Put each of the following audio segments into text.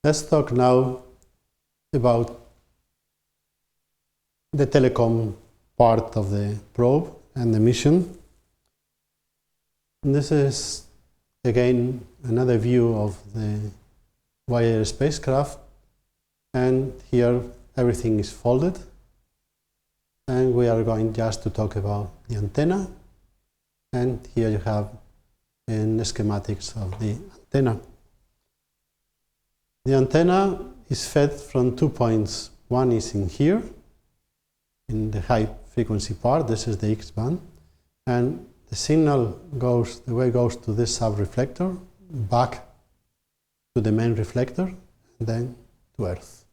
Let's talk now about the telecom part of the probe and the mission. And this is again another view of the Voyager spacecraft, and here everything is folded, and we are going just to talk about the antenna, and here you have in the schematics of the antenna. The antenna is fed from 2 points. One is in here, in the high frequency part. This is the X band, and the signal goes, the way goes to this sub-reflector, back to the main reflector, and then to Earth.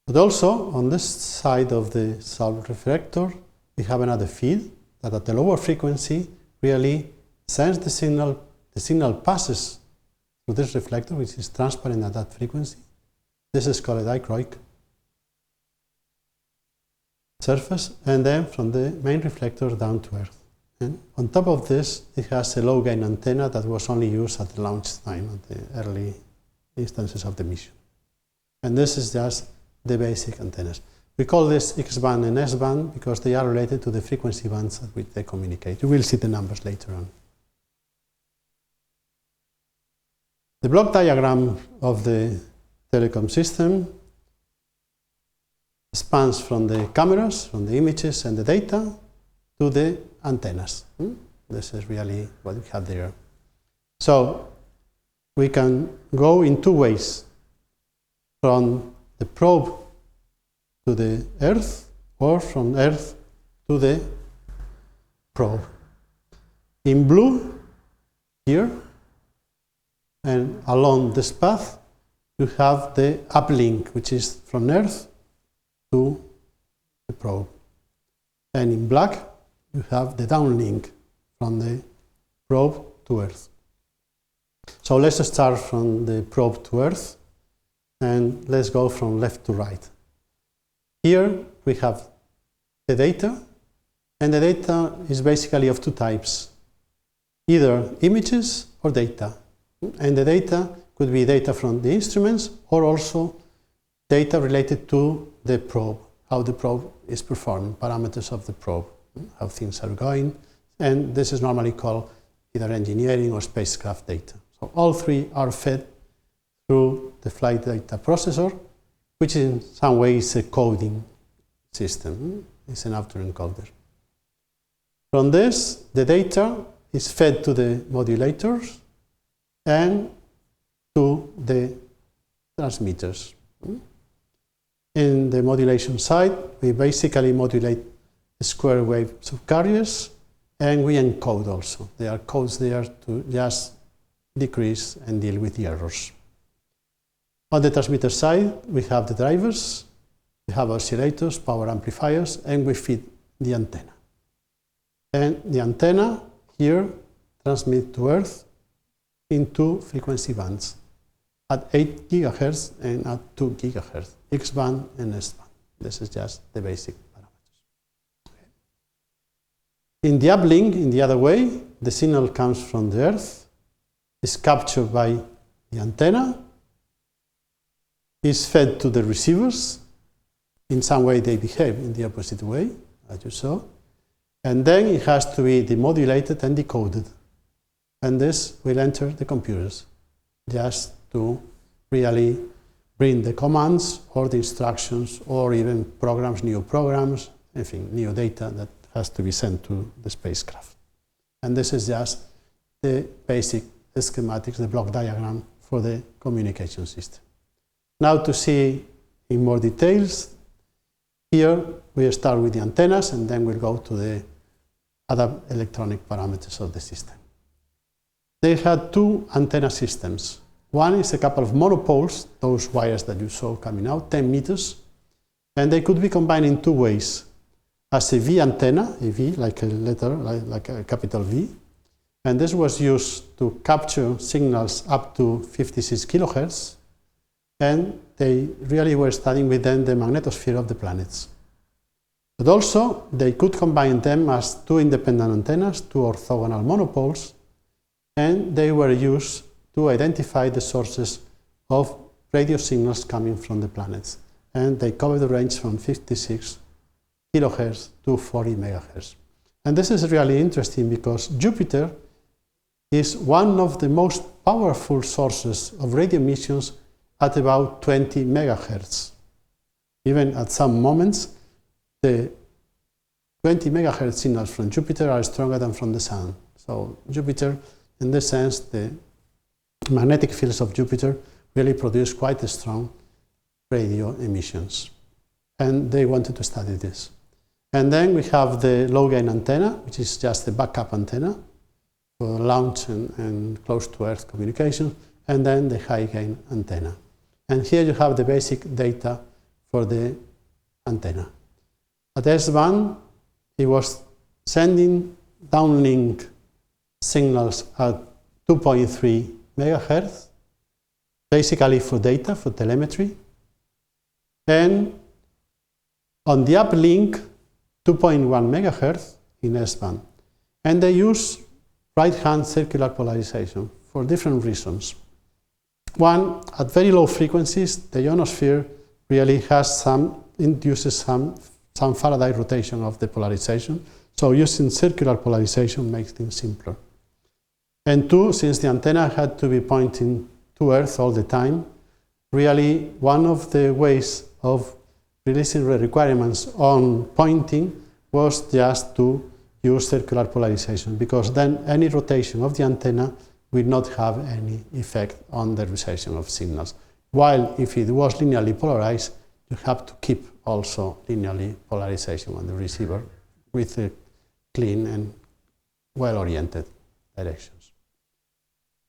But also, on this side of the sub-reflector, we have another feed that at the lower frequency really sends the signal passes through this reflector, which is transparent at that frequency. This is called a dichroic surface, and then from the main reflector down to Earth. And on top of this, it has a low gain antenna that was only used at the launch time, at the early instances of the mission. And this is just the basic antennas. We call this X band and S band because they are related to the frequency bands at which they communicate. You will see the numbers later on. The block diagram of the telecom system spans from the cameras, from the images and the data, to the antennas. This is really what we have there. So we can go in two ways, from the probe to the Earth, or from Earth to the probe. In blue, here, and along this path, you have the uplink, which is from Earth to the probe. And in black, you have the downlink from the probe to Earth. So let's start from the probe to Earth, and let's go from left to right. Here we have the data, and the data is basically of two types, either images or data. And the data could be data from the instruments or also data related to the probe, how the probe is performing, parameters of the probe, how things are going. And this is normally called either engineering or spacecraft data. So all three are fed through the flight data processor, which in some way is a coding system. It's an autoencoder. From this, the data is fed to the modulators and to the transmitters. In the modulation side, we basically modulate the square wave subcarriers, and we encode also. There are codes there to just decrease and deal with the errors. On the transmitter side, we have the drivers, we have oscillators, power amplifiers, and we feed the antenna. And the antenna here transmits to Earth in two frequency bands, at 8 GHz and at 2 GHz, X band and S band. This is just the basic parameters. Okay. In the uplink, in the other way, the signal comes from the Earth, is captured by the antenna, is fed to the receivers. In some way they behave in the opposite way, as you saw, and then it has to be demodulated and decoded. And this will enter the computers, just to really bring the commands or the instructions or even programs, new programs, anything, new data that has to be sent to the spacecraft. And this is just the basic schematics, the block diagram for the communication system. Now to see in more details, here we start with the antennas and then we'll go to the other electronic parameters of the system. They had two antenna systems. One is a couple of monopoles, those wires that you saw coming out, 10 meters, and they could be combined in two ways. As a V antenna, a V like a letter, like a capital V, and this was used to capture signals up to 56 kilohertz, and they really were studying with them the magnetosphere of the planets. But also, they could combine them as two independent antennas, two orthogonal monopoles, and they were used to identify the sources of radio signals coming from the planets. And they cover the range from 56 kilohertz to 40 megahertz. And this is really interesting because Jupiter is one of the most powerful sources of radio emissions at about 20 megahertz. Even at some moments, the 20 megahertz signals from Jupiter are stronger than from the Sun. So Jupiter, in this sense, the magnetic fields of Jupiter really produce quite strong radio emissions. And they wanted to study this. And then we have the low-gain antenna, which is just a backup antenna for launch and close-to-Earth communication, and then the high-gain antenna. And here you have the basic data for the antenna. At S-band, it was sending downlink signals at 2.3 megahertz, basically for data, for telemetry. And on the uplink, 2.1 megahertz in S-band. And they use right-hand circular polarization for different reasons. One, at very low frequencies, the ionosphere really induces some Faraday rotation of the polarization. So using circular polarization makes things simpler. And two, since the antenna had to be pointing to Earth all the time, really one of the ways of releasing the requirements on pointing was just to use circular polarization, because then any rotation of the antenna will not have any effect on the reception of signals. While if it was linearly polarized, you have to keep also linearly polarization on the receiver with a clean and well-oriented directions.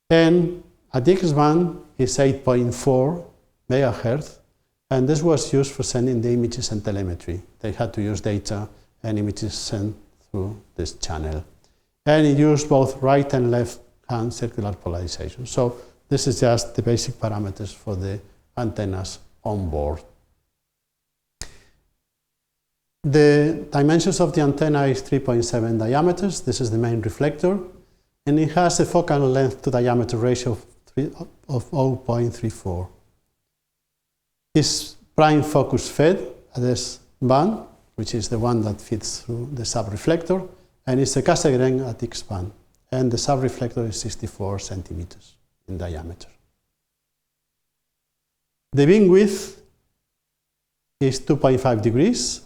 And at X-band is 8.4 megahertz, and this was used for sending the images and telemetry. They had to use data and images sent through this channel. And it used both right and left hand circular polarization. So this is just the basic parameters for the antennas on board. The dimensions of the antenna is 3.7 diameters. This is the main reflector. And it has a focal length to diameter ratio of 0.34. It's prime focus fed at this band, which is the one that fits through the subreflector, and it's a Cassegrain at X band. And the subreflector is 64 centimeters in diameter. The beam width is 2.5 degrees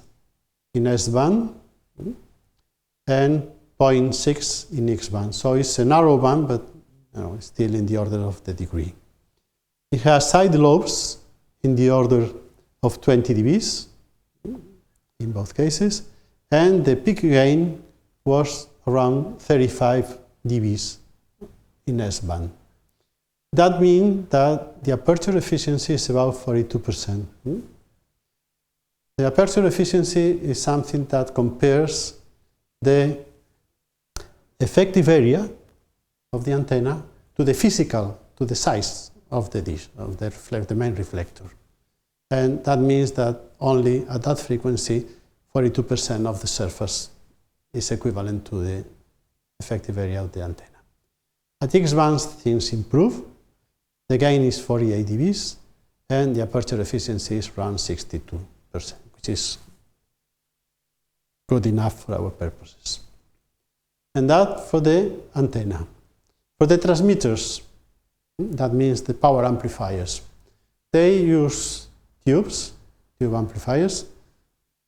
in S band and 0.6 in X band. So it's a narrow band, but it's still in the order of the degree. It has side lobes in the order of 20 dBs in both cases, and the peak gain was around 35 dBs in S band. That means that the aperture efficiency is about 42%. The aperture efficiency is something that compares the effective area of the antenna to the physical, to the size of the dish, of the main reflector. And that means that only at that frequency, 42% of the surface is equivalent to the effective area of the antenna. At X bands, things improve. The gain is 48 dBs, and the aperture efficiency is around 62%, which is good enough for our purposes. And that for the antenna. For the transmitters, that means the power amplifiers, they use tube amplifiers,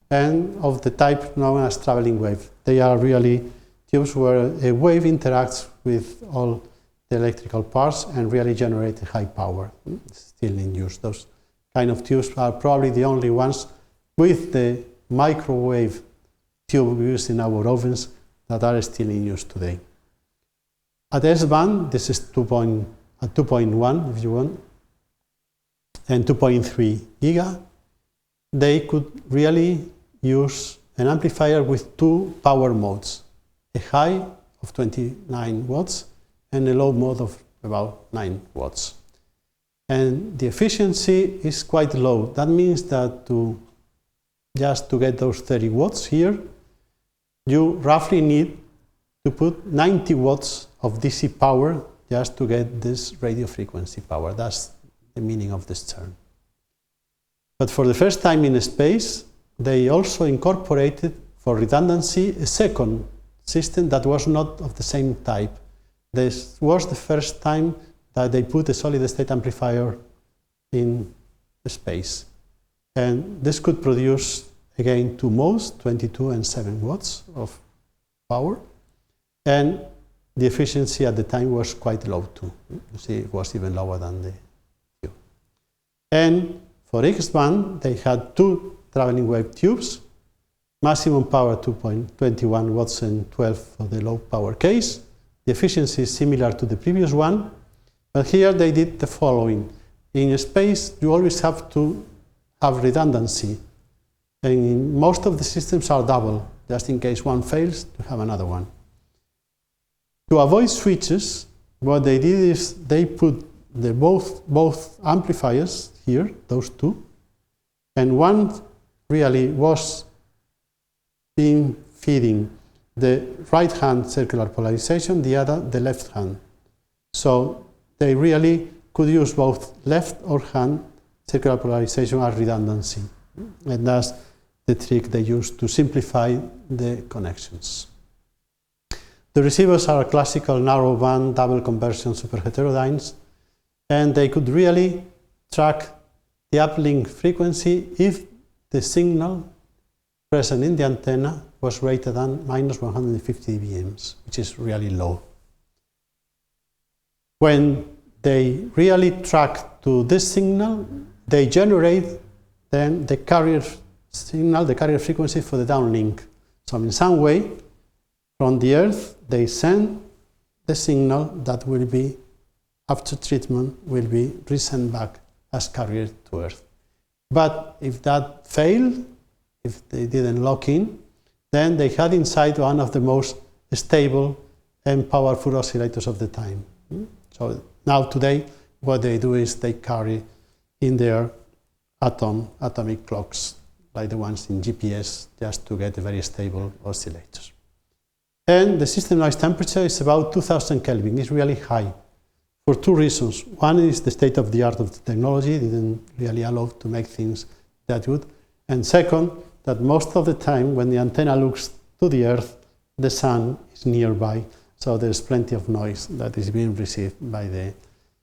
and of the type known as traveling wave. They are really tubes where a wave interacts with all the electrical parts and really generate a high power. It's still in use. Those kind of tubes are probably the only ones with the microwave tube used in our ovens that are still in use today. At S-band, this is 2.1 if you want, and 2.3 giga. They could really use an amplifier with two power modes, a high of 29 watts and a low mode of about 9 watts. And the efficiency is quite low. That means that just to get those 30 watts here, you roughly need to put 90 watts of DC power just to get this radio frequency power. That's the meaning of this term. But for the first time in space, they also incorporated, for redundancy, a second system that was not of the same type. This was the first time that they put a solid-state amplifier in space. And this could produce, again, two modes, 22 and 7 watts of power. And the efficiency at the time was quite low, too. You see, it was even lower than the Q. And for X-band, they had two traveling wave tubes, maximum power 2.21 watts and 12 for the low power case. The efficiency is similar to the previous one, but here they did the following. In space, you always have to have redundancy, and most of the systems are double, just in case one fails, to have another one. To avoid switches, what they did is they put both amplifiers here, those two, and one really was feeding the right hand circular polarization, the other the left hand. So they really could use both left or hand circular polarization as redundancy. And that's the trick they use to simplify the connections. The receivers are classical narrowband double conversion superheterodynes, and they could really track the uplink frequency if the signal present in the antenna was greater than minus 150 dBm, which is really low. When they really track to this signal, they generate then the carrier signal, the carrier frequency for the downlink. So in some way, from the Earth, they send the signal that will be, after treatment, will be resent back as carrier to Earth. But if that failed, if they didn't lock in, then they had inside one of the most stable and powerful oscillators of the time. So now today, what they do is they carry in their atomic clocks, like the ones in GPS, just to get a very stable oscillators. And the system noise temperature is about 2000 Kelvin. It's really high for two reasons. One is the state of the art of the technology didn't really allow to make things that good. And second, that most of the time when the antenna looks to the Earth, the sun is nearby, so there's plenty of noise that is being received by the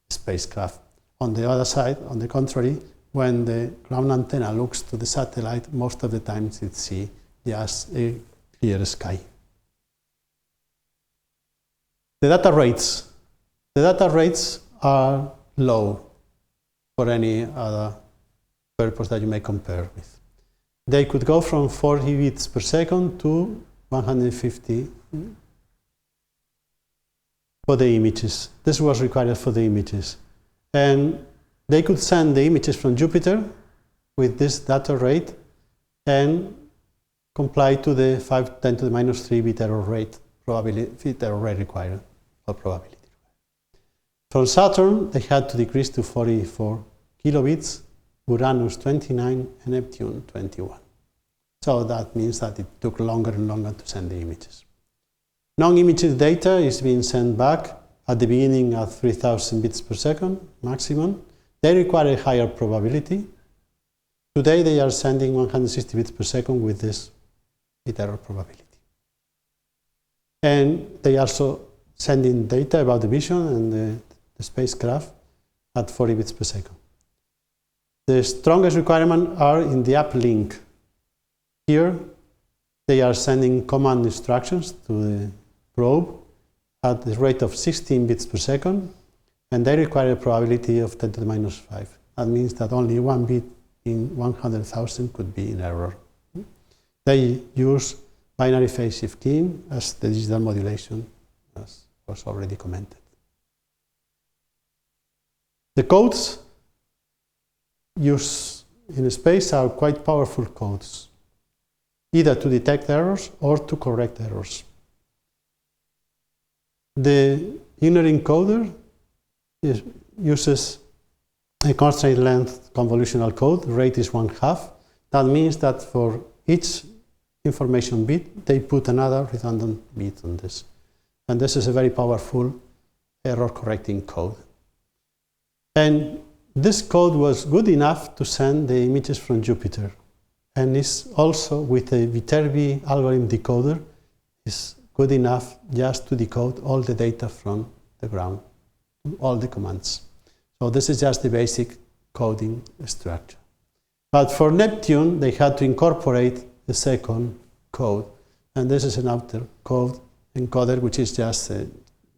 spacecraft. On the other side, on the contrary, when the ground antenna looks to the satellite, most of the times it sees just a clear sky. The data rates. The data rates are low for any other purpose that you may compare with. They could go from 40 bits per second to 150 for the images. This was required for the images. And they could send the images from Jupiter with this data rate and comply to the 510 to the minus 3 bit error rate, bit error rate required, or probability. From Saturn, they had to decrease to 44 kilobits, Uranus 29, and Neptune 21. So that means that it took longer and longer to send the images. Non-images data is being sent back at the beginning at 3000 bits per second maximum. They require a higher probability. Today they are sending 160 bits per second with this bit error probability. And they also sending data about the mission and the spacecraft at 40 bits per second. The strongest requirements are in the uplink. Here, they are sending command instructions to the probe at the rate of 16 bits per second, and they require a probability of 10 to the minus 5. That means that only 1 bit in 100,000 could be in error. They use binary phase shift keying as the digital modulation, as was already commented. The codes used in space are quite powerful codes, either to detect errors or to correct errors. The inner encoder uses a constraint length convolutional code. The rate is 1/2. That means that for each information bit, they put another redundant bit on this. And this is a very powerful error correcting code. And this code was good enough to send the images from Jupiter, and is also with a Viterbi algorithm decoder is good enough just to decode all the data from the ground, all the commands. So this is just the basic coding structure. But for Neptune, they had to incorporate the second code, and this is an outer code encoder, which is just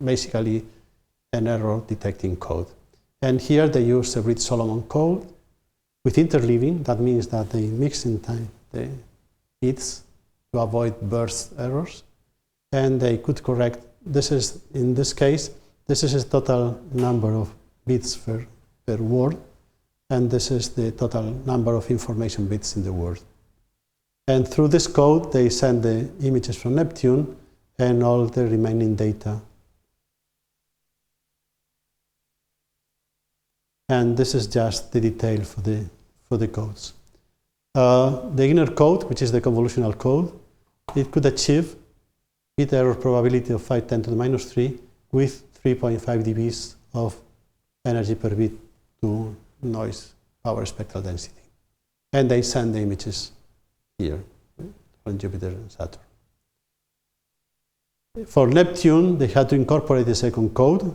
basically an error detecting code. And here they use a Reed-Solomon code with interleaving. That means that they mix in time the bits to avoid burst errors, and they could correct. This is, in this case, this is a total number of bits per word, and this is the total number of information bits in the word. And through this code, they send the images from Neptune and all the remaining data. And this is just the detail for the codes. The inner code, which is the convolutional code, it could achieve bit error probability of 5×10 to the minus 3 with 3.5 dBs of energy per bit to noise power spectral density. And they send the images here from Jupiter and Saturn. For Neptune, they had to incorporate the second code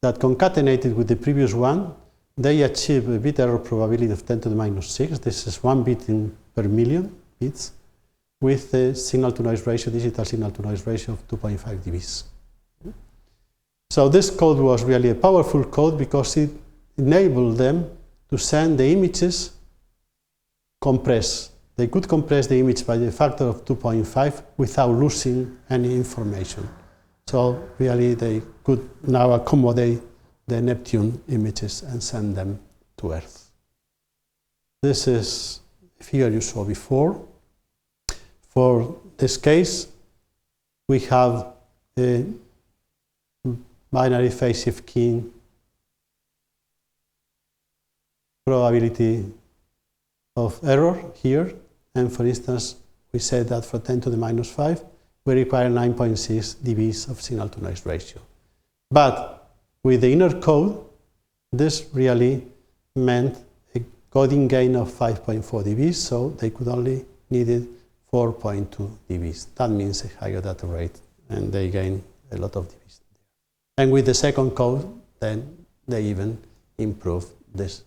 that, concatenated with the previous one, they achieve a bit error probability of 10 to the minus 6. This is 1 bit per million bits, with a signal-to-noise ratio, digital signal-to-noise ratio of 2.5 dBs. So this code was really a powerful code because it enabled them to send the images compressed. They could compress the image by the factor of 2.5 without losing any information. So really they could now accommodate the Neptune images and send them to Earth. This is a figure you saw before. For this case, we have a binary phase shift keying probability of error here. And for instance, we said that for 10 to the minus 5, we require 9.6 dBs of signal-to-noise ratio. But with the inner code, this really meant a coding gain of 5.4 dBs, so they could only needed 4.2 dBs. That means a higher data rate, and they gain a lot of dBs. And with the second code, then they even improve this